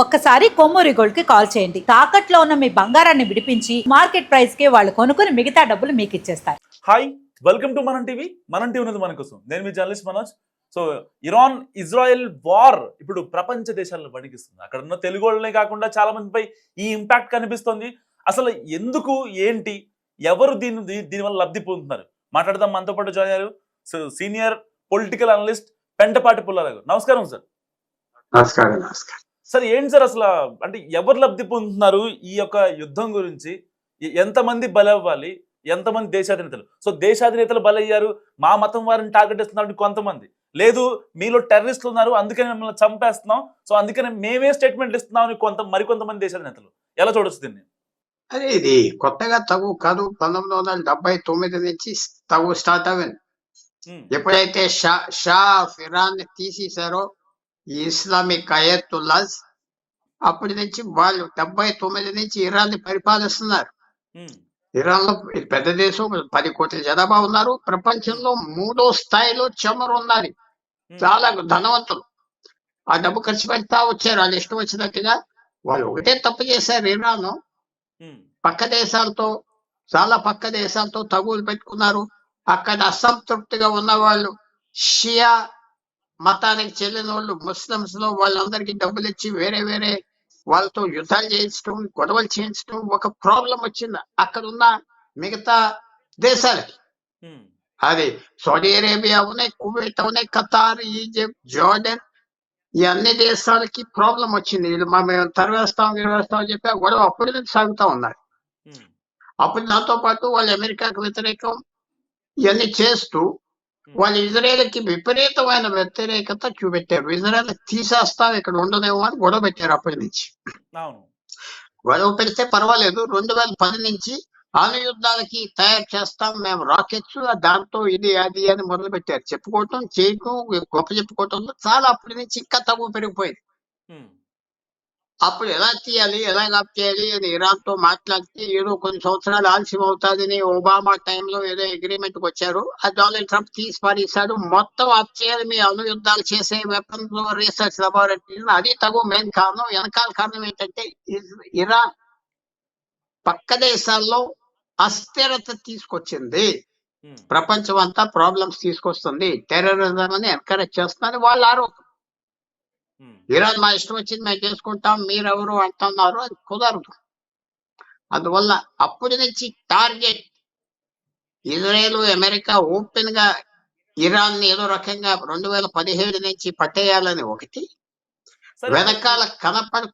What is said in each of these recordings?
ఒక్కసారి కొమ్మూరి గోల్డ్ కి కాల్ చేయండి. తాకట్లో ఉన్న మీ బంగారాన్ని విడిపించి మార్కెట్ ప్రైస్ కి వాళ్ళు కొనుక్కుని మిగతా డబ్బులు మీకు ఇచ్చేస్తారు. Hi, welcome to Manam TV. Manam TV ఉన్నది మన కోసం. నేను మీ journalist Manoj. So Iran Israel war ఇప్పుడు ప్రపంచ దేశాలను వణికిస్తుంది. అక్కడ ఉన్న తెలుగు వాళ్ళనే కాకుండా చాలా మందిపై ఈ ఇంపాక్ట్ కనిపిస్తుంది. అసలు ఎందుకు, ఏంటి, ఎవరు దీనివల్ల లబ్ధి పొందుతున్నారు మాట్లాడదాం. మనతో పాటు జాయిన్ అయ్యారు senior political analyst Pentapati Pullarao. నమస్కారం సార్. నమస్కారం. సార్ ఏంటి సార్ అసలు, అంటే ఎవరు లబ్ధి పొందుతున్నారు ఈ యొక్క యుద్ధం గురించి? ఎంతమంది బలవ్వాలి, ఎంతమంది దేశాధినేతలు? సో దేశాధినేతలు బలయ్యారు, మా మతం వారిని టార్గెట్ ఇస్తున్నారు కొంతమంది. లేదు, మీలో టెర్రరిస్టులు ఉన్నారు, అందుకని మిమ్మల్ని చంపేస్తున్నాం, సో అందుకని మేమే స్టేట్మెంట్లు ఇస్తున్నాం అని మరికొంతమంది దేశాధినేతలు. ఎలా చూడొచ్చు దీన్ని? అదే ఇది కొత్తగా తగు కాదు. 1979 నుంచి తగు స్టార్ట్ అవ్వింది. ఎప్పుడైతే షా ఆఫ్ ఇరాన్ తీసేశారో ఈ ఇస్లామిక్ అయతుల్లాస్, అప్పటి నుంచి వాళ్ళు 79 నుంచి ఇరాన్ ని పరిపాలిస్తున్నారు. ఇరాన్ లో పెద్ద దేశం, 10 కోట్ల జనాభా ఉన్నారు. ప్రపంచంలో 3వ స్థాయిలో చమురు ఉన్నది. చాలా ధనవంతులు. ఆ డబ్బు ఖర్చు పెడతా వచ్చారు వాళ్ళు ఇష్టం వచ్చినట్టుగా. వాళ్ళు ఒకటే తప్పు చేశారు. ఇరాన్ పక్క దేశాలతో తగులు పెట్టుకున్నారు. అక్కడ అసంతృప్తిగా ఉన్న వాళ్ళు, షియా మతానికి చెల్లిన వాళ్ళు, ముస్లింస్ లో వాళ్ళందరికీ డబ్బులు ఇచ్చి వేరే వాళ్ళతో యుద్ధాలు చేయించడం, గొడవలు చేయించడం ఒక ప్రాబ్లం వచ్చింది అక్కడ ఉన్న మిగతా దేశాలకి. అది సౌదీ అరేబియా ఉన్నాయి, కువైట్ ఉన్నాయి, ఖతార్, ఈజిప్ట్, జోర్డన్, ఈ అన్ని దేశాలకి ప్రాబ్లం వచ్చింది. వీళ్ళు మేము తరివేస్తాం అని చెప్పి ఆ గొడవ అప్పటి నుంచి సాగుతా ఉన్నారు. అప్పుడు దాంతో పాటు వాళ్ళు అమెరికాకు వ్యతిరేకం ఇవన్నీ చేస్తూ వాళ్ళు ఇజ్రాయెల్కి విపరీతమైన వ్యతిరేకత చూపెట్టారు. ఇజ్రాయెల్ తీసేస్తాం, ఇక్కడ ఉండదేమో అని గొడవ పెట్టారు. అప్పటి నుంచి గొడవ పెడితే పర్వాలేదు, 2010 నుంచి అణు యుద్ధాలకి తయారు చేస్తాం మేము రాకెట్స్, దాంతో ఇది అది అని మొదలు పెట్టారు. చెప్పుకోవటం, చేయటం, గొప్ప చెప్పుకోవటంలో చాలా అప్పటి నుంచి ఇంకా తక్కువ పెరిగిపోయింది. అప్పుడు ఎలా తీయాలి, ఎలా ఆప్ చేయాలి అని ఇరాన్ తో మాట్లాడితే ఏదో కొన్ని సంవత్సరాలు ఆలస్యం అవుతుందని ఒబామా టైంలో ఏదో అగ్రిమెంట్ కి వచ్చారు. ఆ డొనాల్డ్ ట్రంప్ తీసి పారేశాడు. మొత్తం ఆప్ చేయాలి, మీ అణు యుద్ధాలు చేసే వెపన్స్ రీసెర్చ్ లెబారెటరీ. అది తగు మెయిన్ కారణం. వెనకాల కారణం ఏంటంటే ఇరాన్ పక్క దేశాల్లో అస్థిరత తీసుకొచ్చింది. ప్రపంచం అంతా ప్రాబ్లమ్స్ తీసుకొస్తుంది, టెర్రరిజం అని ఎంకరేజ్ చేస్తుందని వాళ్ళ ఆరోపణ. ఇరాన్ మా ఇష్టం వచ్చింది మేము చేసుకుంటాం, మీరెవరు అంటున్నారు, అది కుదరదు. అందువల్ల అప్పటి నుంచి టార్గెట్ ఇజ్రాయెల్, అమెరికా ఓపెన్ గా ఇరాన్ ని ఏదో రకంగా 2017 నుంచి పట్టేయాలని ఒకటి, వెనకాల కనపడు.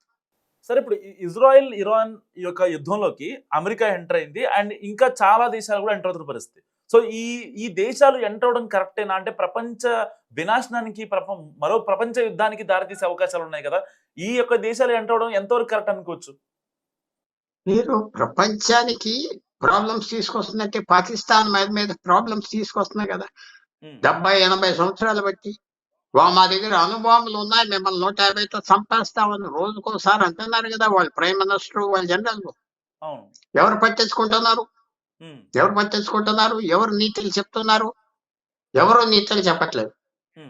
సరే, ఇప్పుడు ఇజ్రాయెల్ ఇరాన్ ఈ యొక్క యుద్ధంలోకి అమెరికా ఎంటర్ అయింది, అండ్ ఇంకా చాలా దేశాలు కూడా ఎంటర్ అవుతున్న పరిస్థితి. సో ఈ దేశాలు ఎంటర్ అవడం కరెక్టేనా? అంటే ప్రపంచ వినాశనానికి, మరో ప్రపంచ యుద్ధానికి దారితీసే అవకాశాలు ఉన్నాయి కదా. ఈ యొక్క దేశాలు ఎంటర్ అవడం ఎంతవరకు కరెక్ట్ అనుకోవచ్చు? మీరు ప్రపంచానికి ప్రాబ్లమ్స్ తీసుకొస్తున్నట్టే పాకిస్తాన్ మీద ప్రాబ్లమ్స్ తీసుకొస్తున్నాయి కదా. 70-80 సంవత్సరాలు బట్టి మా దగ్గర అణుబాంబులు ఉన్నాయి, మిమ్మల్ని 150తో చంపేస్తామని రోజుకోసారి అంటున్నారు కదా వాళ్ళు ప్రైమ్ మినిస్టర్, వాళ్ళ జనరల్. ఎవరు పట్టించుకుంటున్నారు? ఎవరు నీతులు చెప్తున్నారు? ఎవరు నీతులు చెప్పట్లేదు.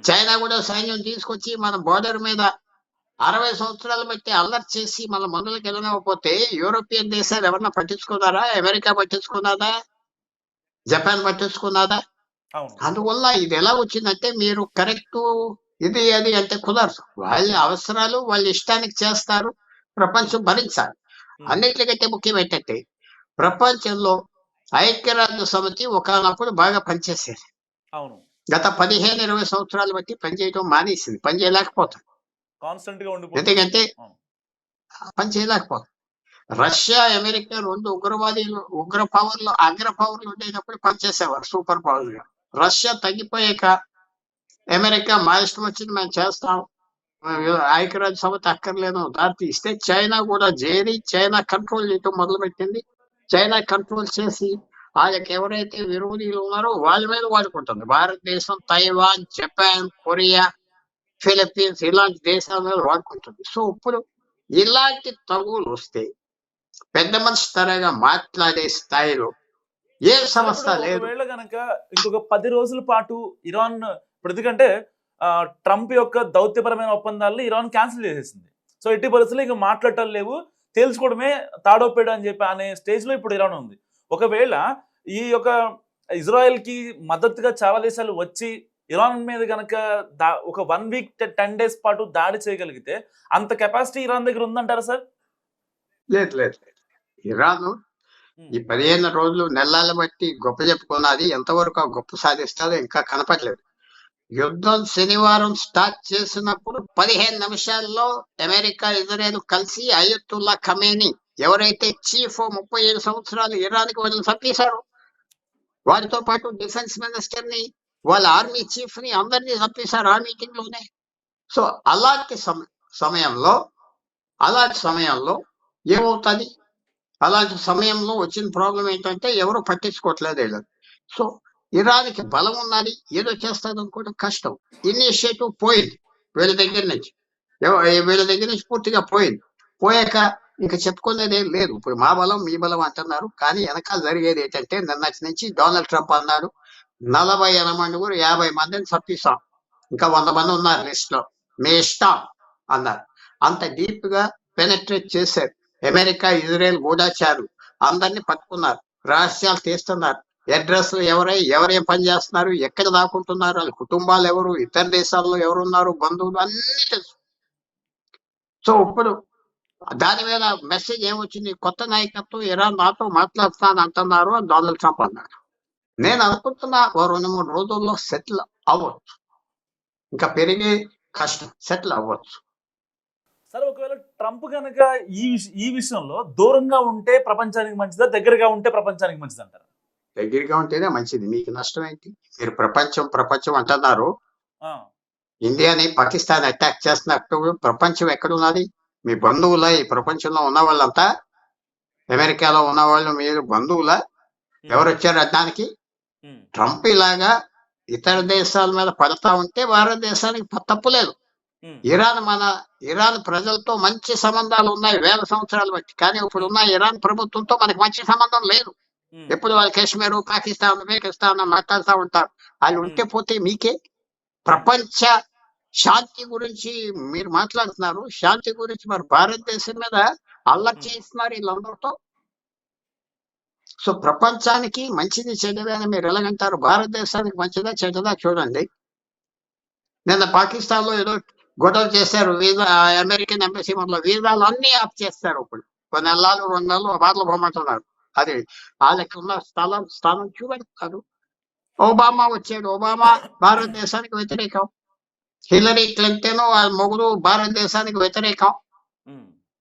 చైనా కూడా సైన్యం తీసుకొచ్చి మన బోర్డర్ మీద 60 సంవత్సరాలు బట్టి అల్లరి చేసి మన మందులకు వెళ్ళకపోతే యూరోపియన్ దేశాలు ఎవరన్నా పట్టించుకున్నారా? అమెరికా పట్టించుకున్నదా? జపాన్ పట్టించుకున్నదా? అందువల్ల ఇది ఎలా వచ్చిందంటే మీరు కరెక్ట్ ఇది అది అంటే కుదరదు. వాళ్ళ అవసరాలు వాళ్ళ ఇష్టానికి చేస్తారు, ప్రపంచం భరించాలి. అన్నిటికంటే ముఖ్యం ఏంటంటే ప్రపంచంలో ఐక్యరాజ్య సమితి ఒకనప్పుడు బాగా పనిచేసేది. గత 15-20 సంవత్సరాలు బట్టి పనిచేయడం మానేసింది, పనిచేయలేకపోతుంది. ఎందుకంటే పనిచేయలేకపోతుంది. రష్యా, అమెరికా 2 ఉగ్ర పవర్లు, అగ్ర పవర్లు ఉండేటప్పుడు పనిచేసేవారు సూపర్ పవర్ గా. రష్యా తగ్గిపోయాక అమెరికా మా ఇష్టం వచ్చింది మేము చేస్తాం, ఐక్యరాజ్య సమితి అక్కర్లేదు దారి ఇస్తే చైనా కూడా చేరి చైనా కంట్రోల్ చేయటం మొదలుపెట్టింది. చైనా కంట్రోల్ చేసి వాళ్ళకి ఎవరైతే విరోధులు ఉన్నారో వాళ్ళ మీద వాడుకుంటుంది. భారతదేశం, తైవాన్, జపాన్, కొరియా, ఫిలిప్పీన్స్ ఇలాంటి దేశాల మీద వాడుకుంటుంది. సో ఇప్పుడు ఇలాంటి తగులు వస్తే పెద్ద మనిషి తరగా మాట్లాడే స్థాయిలో ఏ సమస్య లేదు. కనుక ఇంకొక 10 రోజుల పాటు ఇరాన్, ఇప్పుడు ఎందుకంటే ట్రంప్ యొక్క దౌత్యపరమైన ఒప్పందాలను ఇరాన్ క్యాన్సిల్ చేసేసింది. సో ఎట్టి పరిస్థితుల్లో ఇంకా మాట్లాడటం లేవు, తేల్చుకోవడమే తాడోపేడు అని చెప్పి అనే స్టేజ్ లో ఇప్పుడు ఇరాన్ ఉంది. ఒకవేళ ఈ యొక్క ఇజ్రాయెల్ కి మద్దతుగా చాలా దేశాలు వచ్చి ఇరాన్ మీద కనుక ఒక 1 వీక్ 10 days పాటు దాడి చేయగలిగితే అంత కెపాసిటీ ఇరాన్ దగ్గర ఉందంటారా సార్? లేదు లేదు లేదు. ఇరాన్ ఈ 15 రోజులు నెలల బట్టి గొప్ప చెప్పుకున్నది, ఎంతవరకు ఆ గొప్ప సాధిస్తారో ఇంకా కనపడలేదు. యుద్ధం శనివారం స్టార్ట్ చేసినప్పుడు 15 నిమిషాల్లో అమెరికా ఇజ్రాయెల్ కలిసి అయతుల్లా ఖమేని ఎవరైతే చీఫ్ 37 సంవత్సరాలు ఇరాన్కి వదిలి చంపేశారు, వారితో పాటు డిఫెన్స్ మినిస్టర్ ని, వాళ్ళ ఆర్మీ చీఫ్ ని, అందరినీ చంపేశారు ఆ మీటింగ్ లోనే. సో అలాంటి సమయంలో ఏమవుతుంది? అలాంటి సమయంలో వచ్చిన ప్రాబ్లం ఏంటంటే ఎవరు పట్టించుకోవట్లేదు వీళ్ళని. సో ఇరాన్కి బలం ఉన్నది, ఏదో చేస్తుంది అనుకోవడం కష్టం. ఇనిషియేటివ్ పోయింది వీళ్ళ దగ్గర నుంచి పూర్తిగా పోయాక ఇంకా చెప్పుకునేది ఏం లేదు. ఇప్పుడు మా బలం మీ బలం అంటున్నారు, కానీ వెనకాల జరిగేది ఏంటంటే నిన్నటి నుంచి డొనాల్డ్ ట్రంప్ అన్నాడు 48 50 మందిని చంపిస్తాం, ఇంకా 100 మంది ఉన్నారు లిస్ట్ లో, మీ ఇష్టం అన్నారు. అంత డీప్ గా పెనట్రేట్ చేశారు. అమెరికా ఇజ్రాయెల్ గూఢచారులు అందరినీ పట్టుకున్నారు, రహస్యాలు తీస్తున్నారు, అడ్రస్లు ఎవరేం పని చేస్తున్నారు, ఎక్కడ దాక్కుంటున్నారు, వాళ్ళ కుటుంబాలు ఎవరు, ఇతర దేశాల్లో ఎవరున్నారు, బంధువులు అన్ని తెలుసు. సో ఇప్పుడు దాని మీద మెసేజ్ ఏమొచ్చింది? కొత్త నాయకత్వం ఇరాన్ నాతో మాట్లాడుతాను అంటున్నారు అని డొనాల్డ్ ట్రంప్ అన్నాడు. నేను అనుకుంటున్నా 2-3 రోజుల్లో సెటిల్ అవ్వచ్చు, ఇంకా పెరిగే కష్టం సెటిల్ అవ్వచ్చు. సరే, ఒకవేళ ట్రంప్ కనుక ఈ విషయంలో దూరంగా ఉంటే ప్రపంచానికి మంచిదా, దగ్గరగా ఉంటే ప్రపంచానికి మంచిది అంటారు? దగ్గరగా ఉంటేనే మంచిది. మీకు నష్టం ఏంటి? మీరు ప్రపంచం అంటున్నారు, ఇండియాని పాకిస్తాన్ అటాక్ చేస్తున్నట్టు ప్రపంచం ఎక్కడున్నది? మీ బంధువుల ఈ ప్రపంచంలో ఉన్న వాళ్ళంతా, అమెరికాలో ఉన్న వాళ్ళు మీరు బంధువుల? ఎవరు వచ్చారు దానికి? ట్రంప్ ఇలాగా ఇతర దేశాల మీద పడతా ఉంటే భారతదేశానికి తప్పులేదు. ఇరాన్ ప్రజలతో మంచి సంబంధాలు ఉన్నాయి 1000 సంవత్సరాలు బట్టి, కానీ ఇప్పుడు ఉన్న ఇరాన్ ప్రభుత్వంతో మనకి మంచి సంబంధం లేదు. ఎప్పుడు వాళ్ళు కాశ్మీర్, పాకిస్తాన్ మాట్లాడుతూ ఉంటారు. వాళ్ళు ఉంటే పోతే మీకే. ప్రపంచ శాంతి గురించి మీరు మాట్లాడుతున్నారు, శాంతి గురించి మరి భారతదేశం మీద అల్లరి చేస్తున్నారు వీళ్ళందరితో. సో ప్రపంచానికి మంచిది చెడ్డది అని మీరు ఎలాగంటారు? భారతదేశానికి మంచిదా చెడ్డదా చూడండి. నిన్న పాకిస్తాన్ లో ఏదో గొడవ చేశారు, అమెరికన్ ఎంబసీ వల్ల వీసాలు అన్ని ఆఫ్ చేస్తారు. ఇప్పుడు 1 నెలలు 2 నెలలు బాటలు పోమంటున్నారు. అది వాళ్ళకి ఉన్న స్థానం చూపెడతారు. ఒబామా వచ్చాడు, ఒబామా భారతదేశానికి వ్యతిరేకం. హిల్లరీ క్లింటన్ వాళ్ళ మొగుడు భారతదేశానికి వ్యతిరేకం.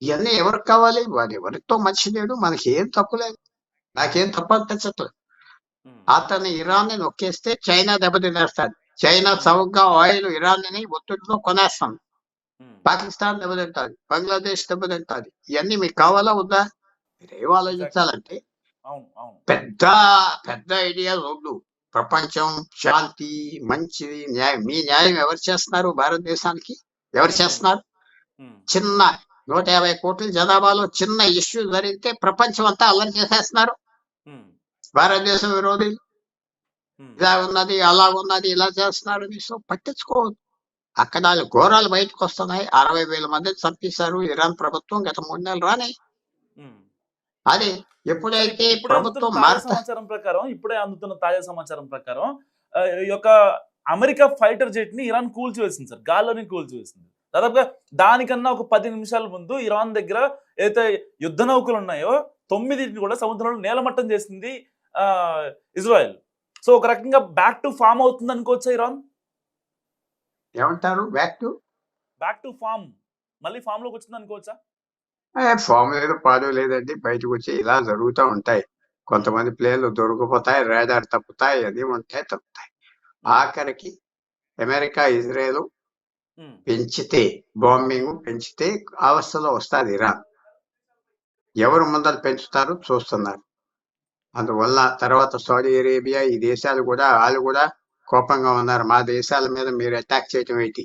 ఇవన్నీ ఎవరికి కావాలి? వాడు ఎవరితో మంచి లేడు, మనకి ఏం తప్పులేదు, నాకేం తప్పు అనిపించట్లేదు. అతను ఇరాన్ ని నొక్కేస్తే చైనా దెబ్బతినేస్తాడు. చైనా చౌకగా ఆయిల్ ఇరాన్ ని ఒత్తిడితో కొనేస్తాం. పాకిస్తాన్ దెబ్బతింటుంది, బంగ్లాదేశ్ దెబ్బతింటుంది. ఇవన్నీ మీకు కావాలా వద్దా? మీరు ఏం ఆలోచించాలంటే పెద్ద పెద్ద ఐడియాలు వద్దు. ప్రపంచం శాంతి మంచిది న్యాయం. మీ న్యాయం ఎవరు చేస్తున్నారు? భారతదేశానికి ఎవరు చేస్తున్నారు? చిన్న 150 కోట్ల జనాభాలో చిన్న ఇష్యూ జరిగితే ప్రపంచం అంతా అల్లరి చేసేస్తున్నారు. భారతదేశం విరోధులు ఇలా ఉన్నది అలా ఉన్నది ఇలా చేస్తున్నారు. సో పట్టించుకోవద్దు. అక్కడ ఘోరాలు బయటకు వస్తున్నాయి. 60,000 మందిని చంపేశారు ఇరాన్ ప్రభుత్వం గత 3 నెలలు రాని. అది ఎప్పుడైతే ప్రభుత్వం ఇప్పుడే అందుతున్న తాజా సమాచారం ప్రకారం ఈ యొక్క అమెరికా ఫైటర్ జెట్ ని ఇరాన్ కూల్చివేసింది సార్, గాల్లోని కూల్చివేసింది. దాదాపుగా దానికన్నా ఒక 10 నిమిషాల ముందు ఇరాన్ దగ్గర ఏదైతే యుద్ధ నౌకలు ఉన్నాయో 9 కూడా సముద్రంలో నేలమట్టం చేసింది ఇజ్రాయెల్. సో ఒక రకంగా బ్యాక్ టు ఫామ్ అవుతుంది అనుకోవచ్చా ఇరాన్? ఏమంటారు? బ్యాక్ టు ఫామ్, మళ్ళీ ఫామ్ లోకి వచ్చింది అనుకోవచ్చా? ఫామ్ లేదు పాడు లేదండి. బయటకు వచ్చి ఇలా జరుగుతూ ఉంటాయి. కొంతమంది ప్లేన్లు దొరికిపోతాయి, రాడార్ తప్పుతాయి, అది ఉంటాయి తప్పుతాయి. ఆఖరికి అమెరికా ఇజ్రాయెల్ పెంచితే, బాంబింగ్ పెంచితే అవస్థలో వస్తుంది ఇరాన్. ఎవరు ముందర పెంచుతారు చూస్తున్నారు. అందువల్ల తర్వాత సౌదీ అరేబియా ఈ దేశాలు కూడా వాళ్ళు కూడా కోపంగా ఉన్నారు. మా దేశాల మీద మీరు అటాక్ చేయటం ఏంటి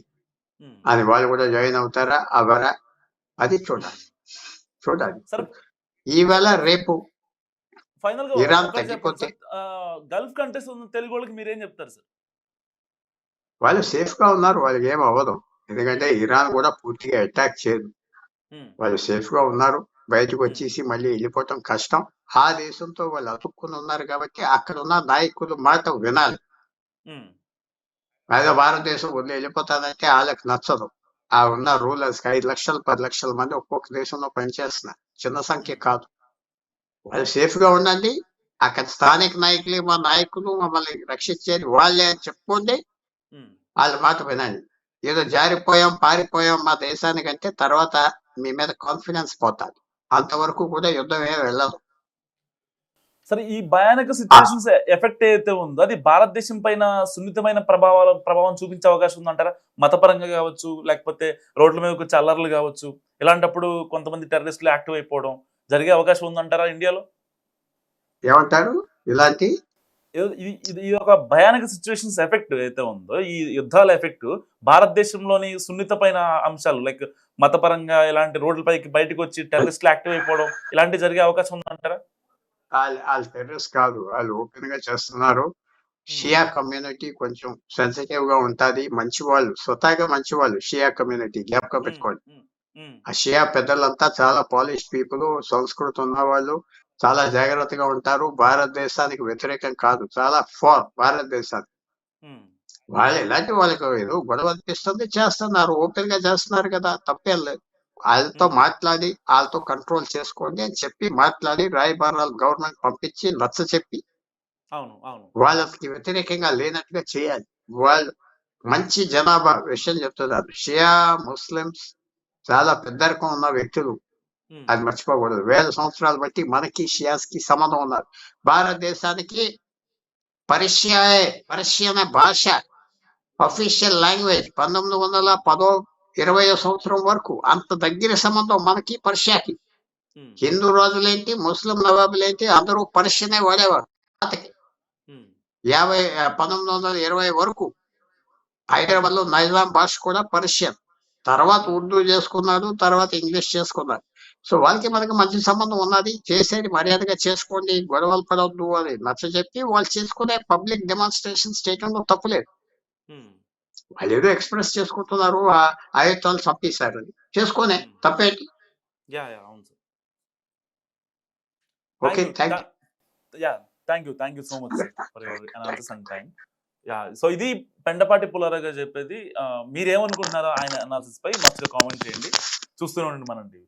అని వాళ్ళు కూడా జాయిన్ అవుతారా అవరా? అది చూడాలి. ఈవేళ రేపు ఫైనల్ ఇరాన్ తగ్గిపోతే గల్ఫ్ కంట్రీస్ తెలుగు వాళ్ళకి మీరేం చెప్తారు సార్? వాళ్ళు సేఫ్ గా ఉన్నారు, వాళ్ళకి ఏం అవ్వదు. ఎందుకంటే ఇరాన్ కూడా పూర్తిగా అటాక్ చేయదు. ఉమ్, వాళ్ళు సేఫ్ గా ఉన్నారు. బయటకు ఉమ్, వచ్చేసి మళ్ళీ వెళ్ళిపోవటం కష్టం. ఆ దేశంతో వాళ్ళు అతుక్కుని ఉన్నారు కాబట్టి అక్కడ ఉన్న నాయకులు మాట వినాలి. ఉమ్, అదే భారతదేశం వదిలి వెళ్ళిపోతానంటే వాళ్ళకి నచ్చదు. ఆ ఉన్న రూలర్స్ 5 లక్షలు 10 లక్షల మంది ఒక్కొక్క దేశంలో పనిచేస్తున్నారు. చిన్న సంఖ్య ఉమ్, కాదు. వాళ్ళు సేఫ్ గా ఉండండి. అక్కడ స్థానిక నాయకులు మా నాయకులు మమ్మల్ని రక్షించేది వాళ్ళే అని చెప్పుకోండి. ఉమ్. వాళ్ళ మాట వినండి. ఏదో జారిపోయాం పారిపోయాం మా దేశానికంటే తర్వాత మీ మీద కాన్ఫిడెన్స్ పోతాది. అంతవరకు కూడా యుద్ధం ఏం వెళ్ళదు. సరే, ఈ భయానక ఆ, సిచ్యువేషన్స్ ఎఫెక్ట్ ఏదైతే ఉందో అది భారతదేశం పైన సున్నితమైన ప్రభావం చూపించే అవకాశం ఉందంటారా? మతపరంగా కావచ్చు, లేకపోతే రోడ్ల మీద వచ్చే అల్లర్లు కావచ్చు, ఇలాంటప్పుడు కొంతమంది టెర్రరిస్టులు యాక్టివ్ అయిపోవడం జరిగే అవకాశం ఉందంటారా ఇండియాలో? ఏమంటారు ఇలాంటి ఇది ఒక భయానక సిచ్యువేషన్స్ ఎఫెక్ట్ ఏదైతే ఉందో, ఈ యుద్ధాల ఎఫెక్ట్ భారతదేశంలోని సున్నితమైన అంశాలు లైక్ మతపరంగా ఇలాంటి రోడ్లపైకి బయటకు వచ్చి టెర్రరిస్టులు యాక్టివ్ అయిపోవడం ఇలాంటి జరిగే అవకాశం ఉందంటారా? వాళ్ళు టెర్రరిస్ట్ కాదు. వాళ్ళు ఓపెన్ గా చేస్తున్నారు. ఉమ్, షియా కమ్యూనిటీ కొంచెం సెన్సిటివ్ గా ఉంటది. మంచి వాళ్ళు స్వతహాగా మంచి వాళ్ళు షియా కమ్యూనిటీ జ్ఞాపకం ఉమ్, పెట్టుకోండి. ఉమ్, ఉమ్, ఆ షియా పెద్దలంతా చాలా పాలిష్ పీపుల్, సంస్కృతి ఉన్నవాళ్ళు, చాలా జాగ్రత్తగా ఉంటారు. భారతదేశానికి వ్యతిరేకం కాదు. చాలా ఫార్ భారతదేశానికి. ఉమ్, వాళ్ళు ఎలాంటి వాళ్ళకి ఏదో గొడవ అనిపిస్తుంది చేస్తున్నారు. ఓపెన్ గా చేస్తున్నారు కదా, తప్పేం లేదు. వాళ్ళతో ఉమ్. మాట్లాడి వాళ్ళతో కంట్రోల్ చేసుకోండి అని చెప్పి మాట్లాడి రాయబారాలు గవర్నమెంట్ పంపించి నచ్చ చెప్పి అవును, అవును. వాళ్ళకి వ్యతిరేకంగా లేనట్టుగా చేయాలి. వాళ్ళు మంచి జనాభా విషయం చెప్తున్నారు. షియా ముస్లిమ్స్ చాలా పెద్దరికం ఉన్న వ్యక్తులు. ఉమ్, అది మర్చిపోకూడదు. వేల సంవత్సరాలు బట్టి మనకి షియాస్ కి సంబంధం ఉన్నారు. భారతదేశానికి పర్షియన్ భాష ఉమ్, అఫీషియల్ లాంగ్వేజ్ 1910 20వ సంవత్సరం వరకు అంత దగ్గర సంబంధం మనకి పర్షియాకి. ఉమ్, హిందూ రాజులేంటి ముస్లిం నవాబులేంటి అందరూ పర్షియనే వాడేవారు. ఉమ్, 1920 వరకు ఉమ్, హైదరాబాద్ లో నైజాం భాష కూడా పర్షియన్. తర్వాత ఉమ్, ఉర్దూ చేసుకున్నారు, తర్వాత ఇంగ్లీష్ చేసుకున్నారు. సో వాళ్ళకి ఉమ్, మనకి మంచి సంబంధం ఉన్నది. చేసేది మర్యాదగా చేసుకోండి, గొడవలు పడవద్దు అని నచ్చజెప్పి వాళ్ళు చేసుకునే పబ్లిక్ డెమాన్స్ట్రేషన్స్ చేయడంలో తప్పులేదు. ఉమ్, వాళ్ళు ఏదో ఎక్స్ప్రెస్ చేసుకుంటున్నారు, ఆ ఆయుధాలు చంపేశారు అని చేసుకునే ఉమ్. తప్పేంటి. యా, యా, అవును sir. Thank okay, you. Thank you. Yeah, thank you so much sir for your analysis and time. Yeah, so ఇది పెండపాటి పుల్లారావు గారు చెప్పేది. మీరేమనుకుంటున్నారో ఆయన అనాలిసిస్ పై మధ్యలో కామెంట్ చేయండి. చూస్తూనే ఉండండి మనం టీవీ.